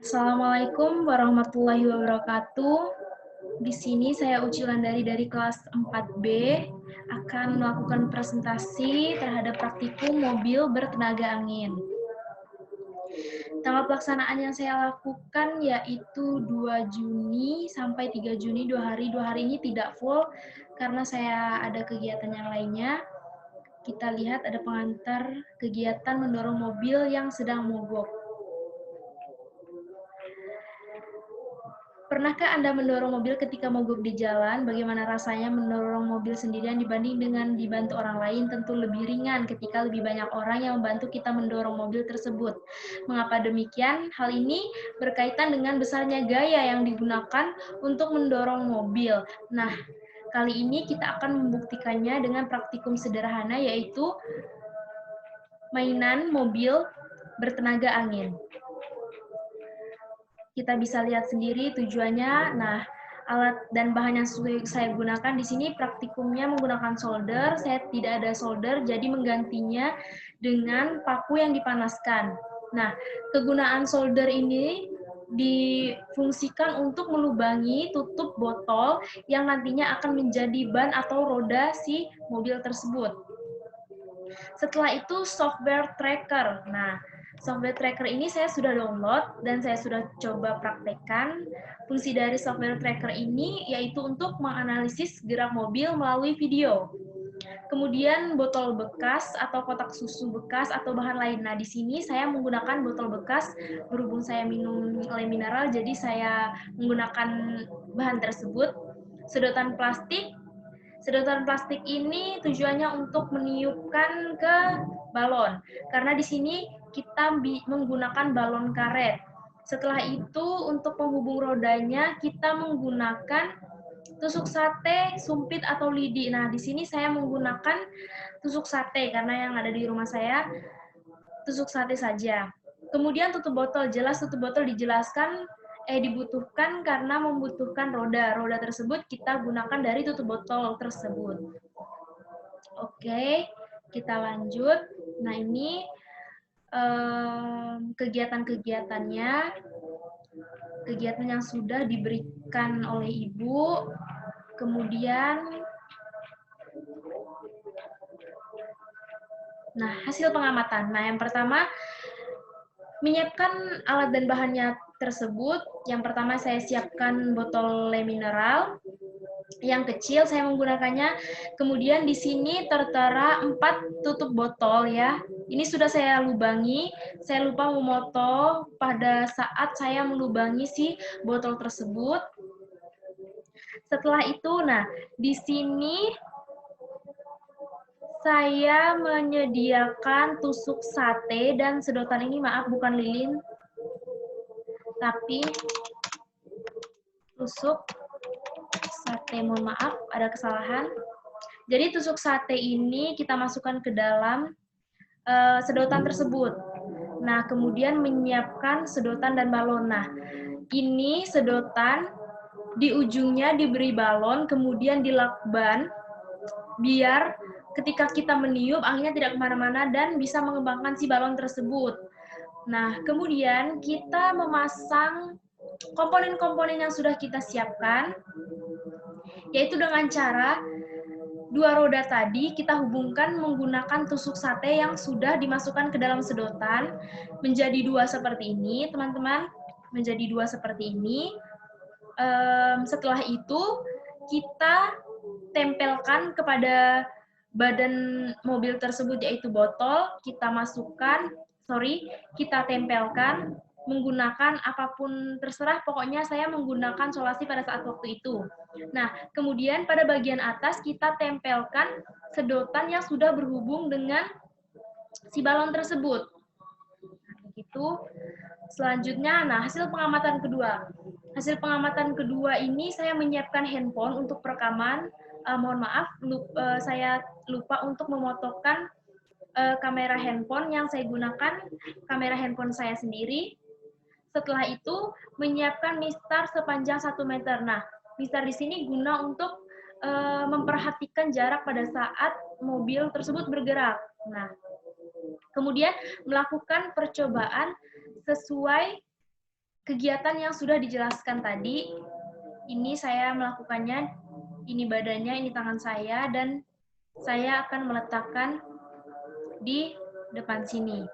Assalamualaikum warahmatullahi wabarakatuh. Di sini saya Uci Landari dari kelas 4B akan melakukan presentasi terhadap praktikum mobil bertenaga angin. Tanggal pelaksanaan yang saya lakukan yaitu 2 Juni sampai 3 Juni, 2 hari. 2 hari ini tidak full karena saya ada kegiatan yang lainnya. Kita lihat ada pengantar kegiatan mendorong mobil yang sedang mogok. Pernahkah Anda mendorong mobil ketika mogok di jalan? Bagaimana rasanya mendorong mobil sendirian dibanding dengan dibantu orang lain? Tentu lebih ringan ketika lebih banyak orang yang membantu kita mendorong mobil tersebut. Mengapa demikian? Hal ini berkaitan dengan besarnya gaya yang digunakan untuk mendorong mobil. Nah, kali ini kita akan membuktikannya dengan praktikum sederhana, yaitu mainan mobil bertenaga angin. Kita bisa lihat sendiri tujuannya. Nah, alat dan bahan yang saya gunakan di sini praktikumnya menggunakan solder. Saya tidak ada solder, jadi menggantinya dengan paku yang dipanaskan. Nah, kegunaan solder ini difungsikan untuk melubangi tutup botol yang nantinya akan menjadi ban atau roda si mobil tersebut. Setelah itu software tracker. Nah, software tracker ini saya sudah download dan saya sudah coba praktekkan. Fungsi dari software tracker ini yaitu untuk menganalisis gerak mobil melalui video. Kemudian botol bekas atau kotak susu bekas atau bahan lain. Nah, di sini saya menggunakan botol bekas berhubung saya minum oleh mineral, jadi saya menggunakan bahan tersebut. Sedotan plastik. Sedotan plastik ini tujuannya untuk meniupkan ke balon, karena di sini kita menggunakan balon karet. Setelah itu, untuk penghubung rodanya, kita menggunakan tusuk sate, sumpit, atau lidi. Nah, di sini saya menggunakan tusuk sate, karena yang ada di rumah saya tusuk sate saja. Kemudian tutup botol, jelas tutup botol dibutuhkan karena membutuhkan roda. Roda tersebut kita gunakan dari tutup botol tersebut. Oke, kita lanjut. Nah, ini kegiatan-kegiatannya, kegiatan yang sudah diberikan oleh Ibu. Kemudian, nah, hasil pengamatan. Nah, yang pertama, menyiapkan alat dan bahannya tersebut. Yang pertama saya siapkan botol mineral yang kecil, saya menggunakannya. Kemudian di sini tertera 4 tutup botol ya. Ini sudah saya lubangi. Saya lupa memotong pada saat saya melubangi si botol tersebut. Setelah itu, nah, di sini saya menyediakan tusuk sate dan sedotan ini, maaf, bukan lilin, tapi tusuk sate, mohon maaf, ada kesalahan. Jadi tusuk sate ini kita masukkan ke dalam sedotan tersebut. Nah, kemudian menyiapkan sedotan dan balon. Nah, ini sedotan, di ujungnya diberi balon, kemudian dilakban, biar ketika kita meniup, anginnya tidak kemana-mana dan bisa mengembangkan si balon tersebut. Nah, kemudian kita memasang komponen-komponen yang sudah kita siapkan, yaitu dengan cara 2 roda tadi kita hubungkan menggunakan tusuk sate yang sudah dimasukkan ke dalam sedotan, menjadi 2 seperti ini, teman-teman, menjadi 2 seperti ini. Setelah itu, kita tempelkan kepada badan mobil tersebut, yaitu botol, kita tempelkan menggunakan apapun terserah, pokoknya saya menggunakan solasi pada saat waktu itu. Nah, kemudian pada bagian atas kita tempelkan sedotan yang sudah berhubung dengan si balon tersebut. Nah, begitu. Selanjutnya, nah, hasil pengamatan kedua. Hasil pengamatan kedua ini saya menyiapkan handphone untuk perekaman. Mohon maaf, saya lupa untuk memotokkan kamera handphone yang saya gunakan, kamera handphone saya sendiri. Setelah itu, menyiapkan mistar sepanjang 1 meter. Nah, mistar di sini guna untuk memperhatikan jarak pada saat mobil tersebut bergerak. Nah, kemudian melakukan percobaan sesuai kegiatan yang sudah dijelaskan tadi, ini saya melakukannya, ini badannya, ini tangan saya, dan saya akan meletakkan di depan sini.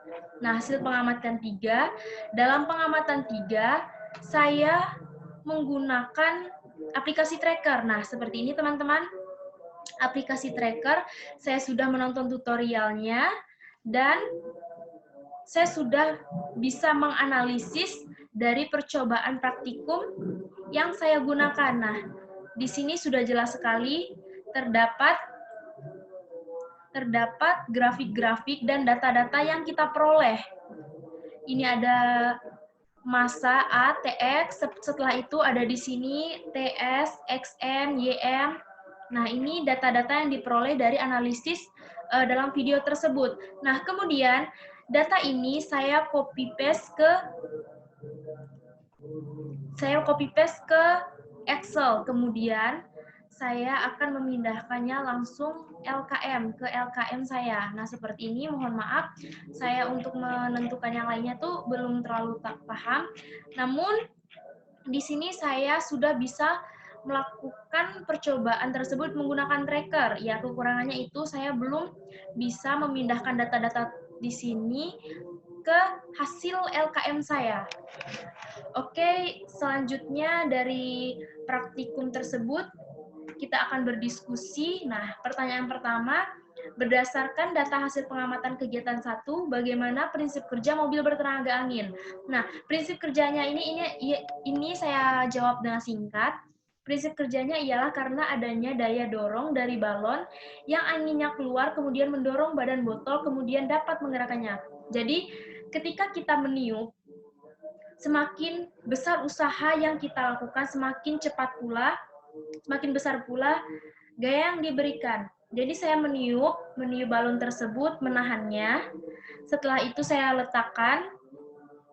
Nah, hasil pengamatan 3, dalam pengamatan 3, saya menggunakan aplikasi tracker. Nah, seperti ini teman-teman, aplikasi tracker, saya sudah menonton tutorialnya, dan saya sudah bisa menganalisis dari percobaan praktikum yang saya gunakan. Nah, di sini sudah jelas sekali terdapat grafik-grafik dan data-data yang kita peroleh. Ini ada massa A, TX, setelah itu ada di sini TS, XM, YM. Nah, ini data-data yang diperoleh dari analisis dalam video tersebut. Nah, kemudian data ini saya copy paste ke Excel. Kemudian saya akan memindahkannya langsung ke LKM saya. Nah, seperti ini, mohon maaf, saya untuk menentukan yang lainnya tuh belum terlalu paham. Namun, di sini saya sudah bisa melakukan percobaan tersebut menggunakan tracker. Ya, kekurangannya itu saya belum bisa memindahkan data-data di sini ke hasil LKM saya. Oke, selanjutnya dari praktikum tersebut, kita akan berdiskusi. Nah, pertanyaan pertama, berdasarkan data hasil pengamatan kegiatan 1, bagaimana prinsip kerja mobil bertenaga angin? Nah, prinsip kerjanya ini saya jawab dengan singkat. Prinsip kerjanya ialah karena adanya daya dorong dari balon yang anginnya keluar, kemudian mendorong badan botol, kemudian dapat menggerakkannya. Jadi, ketika kita meniup, semakin besar usaha yang kita lakukan, semakin besar pula gaya yang diberikan. Jadi saya meniup balon tersebut, menahannya. Setelah itu saya letakkan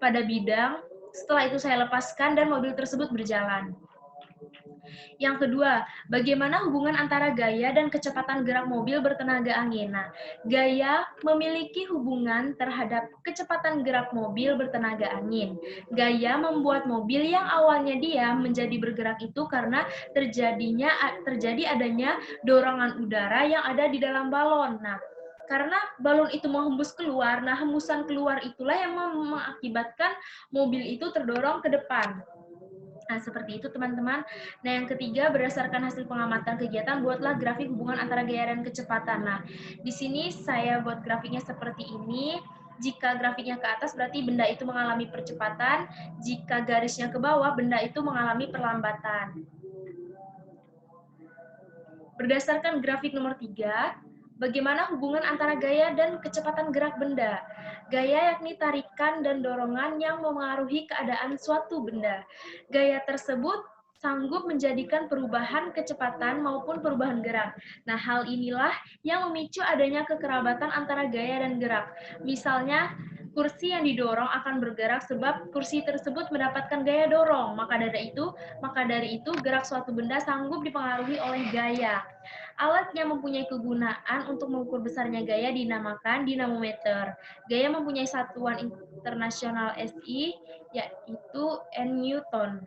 pada bidang. Setelah itu saya lepaskan dan mobil tersebut berjalan. Yang kedua, bagaimana hubungan antara gaya dan kecepatan gerak mobil bertenaga angin? Nah, gaya memiliki hubungan terhadap kecepatan gerak mobil bertenaga angin. Gaya membuat mobil yang awalnya diam menjadi bergerak itu karena terjadi adanya dorongan udara yang ada di dalam balon. Nah, karena balon itu menghembus keluar, nah hembusan keluar itulah yang mengakibatkan mobil itu terdorong ke depan. Nah, seperti itu teman-teman. Nah, yang ketiga, berdasarkan hasil pengamatan kegiatan, buatlah grafik hubungan antara gaya dan kecepatan. Nah, di sini saya buat grafiknya seperti ini. Jika grafiknya ke atas, berarti benda itu mengalami percepatan. Jika garisnya ke bawah, benda itu mengalami perlambatan. Berdasarkan grafik nomor 3, bagaimana hubungan antara gaya dan kecepatan gerak benda? Gaya yakni tarikan dan dorongan yang memengaruhi keadaan suatu benda. Gaya tersebut sanggup menjadikan perubahan kecepatan maupun perubahan gerak. Nah, hal inilah yang memicu adanya kekerabatan antara gaya dan gerak. Misalnya, kursi yang didorong akan bergerak sebab kursi tersebut mendapatkan gaya dorong. Maka dari itu gerak suatu benda sanggup dipengaruhi oleh gaya. Alat yang mempunyai kegunaan untuk mengukur besarnya gaya dinamakan dinamometer. Gaya mempunyai satuan internasional SI, yaitu Newton.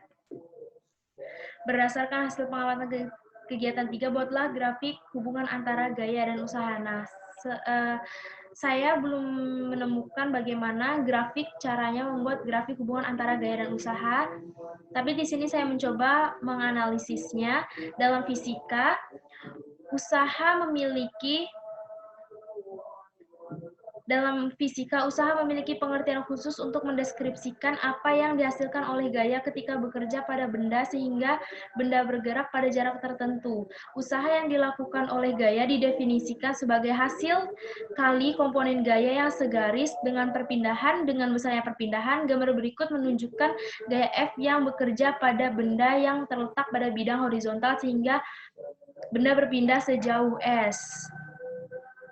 Berdasarkan hasil pengamatan kegiatan 3, buatlah grafik hubungan antara gaya dan usaha. Nah, saya belum menemukan bagaimana caranya membuat grafik hubungan antara gaya dan usaha. Tapi di sini saya mencoba menganalisisnya. Dalam fisika, usaha memiliki pengertian khusus untuk mendeskripsikan apa yang dihasilkan oleh gaya ketika bekerja pada benda sehingga benda bergerak pada jarak tertentu. Usaha yang dilakukan oleh gaya didefinisikan sebagai hasil kali komponen gaya yang segaris dengan perpindahan. Dengan besarnya perpindahan, gambar berikut menunjukkan gaya F yang bekerja pada benda yang terletak pada bidang horizontal sehingga benda berpindah sejauh S.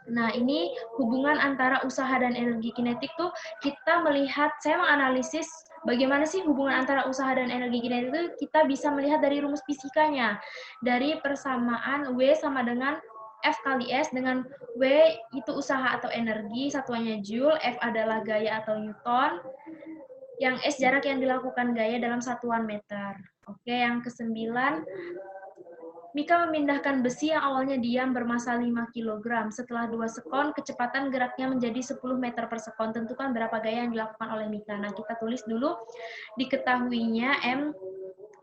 Nah, ini hubungan antara usaha dan energi kinetik tuh kita melihat, saya menganalisis bagaimana sih hubungan antara usaha dan energi kinetik itu kita bisa melihat dari rumus fisikanya. Dari persamaan W sama dengan F kali S, dengan W itu usaha atau energi, satuannya Joule, F adalah gaya atau Newton. Yang S, jarak yang dilakukan gaya dalam satuan meter. Oke, yang ke-9, Mika memindahkan besi yang awalnya diam bermassa 5 kg. Setelah 2 sekon, kecepatan geraknya menjadi 10 meter per sekon. Tentukan berapa gaya yang dilakukan oleh Mika. Nah, kita tulis dulu diketahuinya M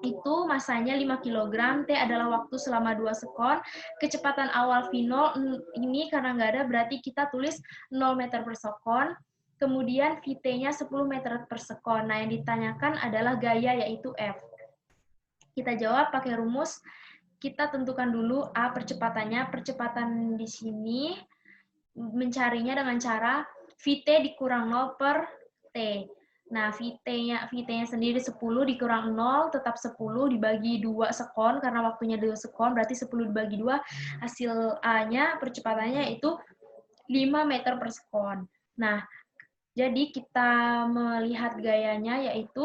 itu masanya 5 kg, T adalah waktu selama 2 sekon, kecepatan awal V0 ini karena nggak ada berarti kita tulis 0 meter per sekon, kemudian VT-nya 10 meter per sekon. Nah, yang ditanyakan adalah gaya yaitu F. Kita jawab pakai rumus. Kita tentukan dulu A percepatannya. Percepatan di sini mencarinya dengan cara VT dikurang 0 per T. Nah, VT-nya sendiri 10 dikurang 0, tetap 10 dibagi 2 sekon, karena waktunya 2 sekon, berarti 10 dibagi 2, hasil A-nya, percepatannya itu 5 meter per sekon. Nah, jadi kita melihat gayanya yaitu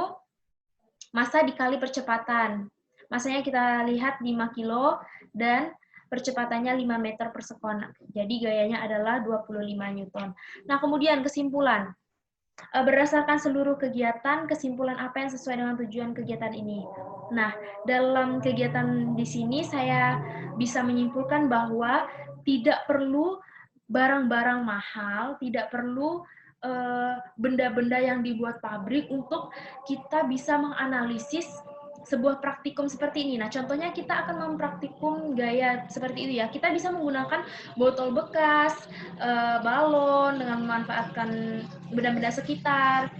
massa dikali percepatan. Massanya kita lihat 5 kilo dan percepatannya 5 meter per sekon. Jadi gayanya adalah 25 Newton. Nah, kemudian kesimpulan. Berdasarkan seluruh kegiatan, kesimpulan apa yang sesuai dengan tujuan kegiatan ini? Nah, dalam kegiatan di sini saya bisa menyimpulkan bahwa tidak perlu barang-barang mahal, tidak perlu benda-benda yang dibuat pabrik untuk kita bisa menganalisis sebuah praktikum seperti ini. Nah, contohnya kita akan mempraktikum gaya seperti itu ya. Kita bisa menggunakan botol bekas, balon dengan memanfaatkan benda-benda sekitar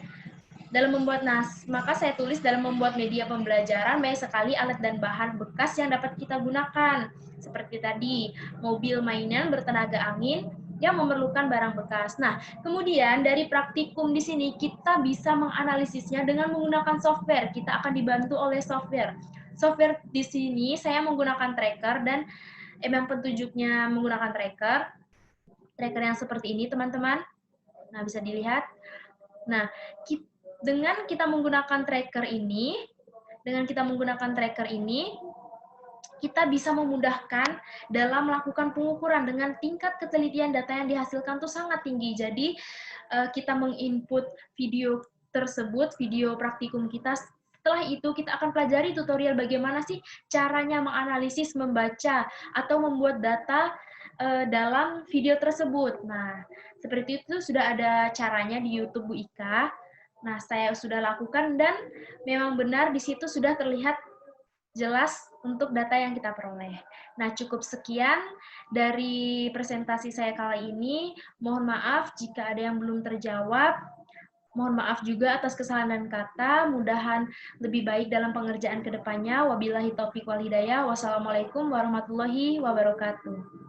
dalam membuat nas. Maka saya tulis dalam membuat media pembelajaran banyak sekali alat dan bahan bekas yang dapat kita gunakan. Seperti tadi, mobil mainan bertenaga angin yang memerlukan barang bekas. Nah, kemudian dari praktikum di sini kita bisa menganalisisnya dengan menggunakan software. Kita akan dibantu oleh software. Software di sini saya menggunakan tracker dan memang petunjuknya menggunakan tracker yang seperti ini, teman-teman. Nah, bisa dilihat. Nah, dengan kita menggunakan tracker ini, kita bisa memudahkan dalam melakukan pengukuran dengan tingkat ketelitian data yang dihasilkan tuh sangat tinggi. Jadi kita menginput video tersebut, video praktikum kita. Setelah itu kita akan pelajari tutorial bagaimana sih caranya menganalisis, membaca, atau membuat data dalam video tersebut. Nah, seperti itu sudah ada caranya di YouTube Bu Ika. Nah, saya sudah lakukan dan memang benar di situ sudah terlihat jelas untuk data yang kita peroleh. Nah, cukup sekian dari presentasi saya kali ini. Mohon maaf jika ada yang belum terjawab. Mohon maaf juga atas kesalahan dan kata. Mudahan lebih baik dalam pengerjaan ke depannya. Wabillahi taufiq wal hidayah. Wassalamualaikum warahmatullahi wabarakatuh.